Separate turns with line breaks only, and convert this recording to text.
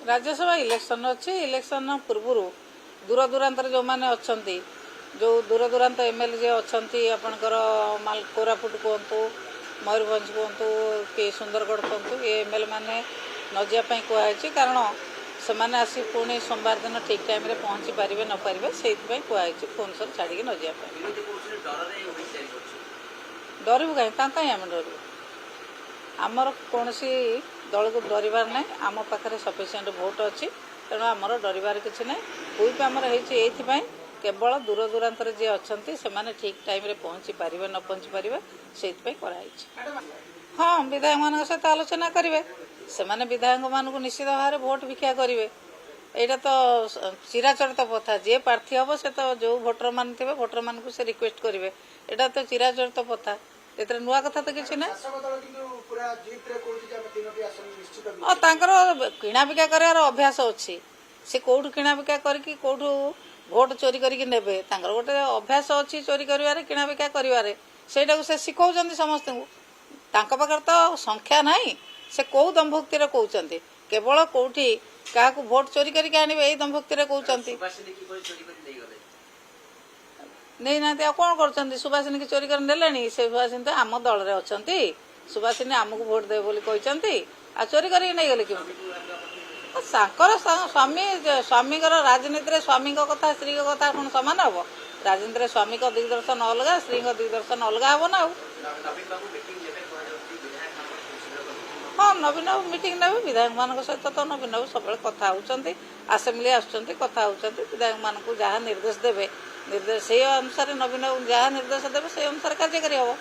Rajya Sabha election अच्छी election पूर्व दूर दूरांतर जो मैंने अच्छा जो दूर दूरांत एमएलए जे अच्छा आपणकर कोरापुट कहतु मयूरभंज कहतु कि सुंदरगढ़ कहतु ये एमएलए मैंने न जावाई कहुई कारण से मैंने आसी पुणी सोमवार दिन ठीक टाइम रे पहुँची पारे न पारे से कहुई फोन सर छाड़ी न जावाई डरबू कहीं आम डरबू आमर कौन दल को डरबार ना आम पाखे सफिसीयंट भोट अच्छी तेणु आमर डरबार किसी ना हुई आमर होपाई केवल दूर दूरांत जी अच्छा से मैंने ठीक टाइम रे पहुँची पारे न पहुँची पारे से हाँ विधायक मान सहित आलोचना करेंगे से मैंने विधायक मान को निश्चित भाव में भोट भिक्षा करेंगे यहाँ तो चिराचरित प्रथा जी प्रार्थी हम से तो जो भोटर मान थे भोटर मान को से रिक्वेस्ट करेंगे यहाँ तो चिराचरित प्रथा ये नुआ कथा तो किसी ना किणा बिका कर अभ्यास अच्छी से कौटू किणा बिका करके कौटू भोट चोरी करके नेबे गोटे अभ्यास अच्छी चोरी कर किणा बिका कर से शिखौं समस्त पाखे तो संख्या नहीं से कौ दंभुक्ति कहते केवल कौटी क्या भोट चोरी करके आने यही दंभुक्ति कहते नहीं ना कौन कर सुभाषिनी की चोरी कर नेले से सुभाषिनी तो आम दल में अच्छा सुभाषिनी आमको भोट दे बोली कहते आ चोरी करके नहीं गले क्यों स्वामी स्वामी राजनीति स्वामी कथा स्त्री कथा कौन सामान हम राजनीति स्वामी का दिग्दर्शन अलग स्त्री दिग्दर्शन अलग हम ना हाँ नवीन बाबू मीटिंग ने विधायक मान सहित तो नवीन बाबू सब कथा होती आसेम्बली आसुँच कथा होती विधायक मान को जहाँ निर्देश देवे निर्देश से अनुसार नवीन बाबू जहाँ निर्देश देवे से अनुसार कार्यकारी हम।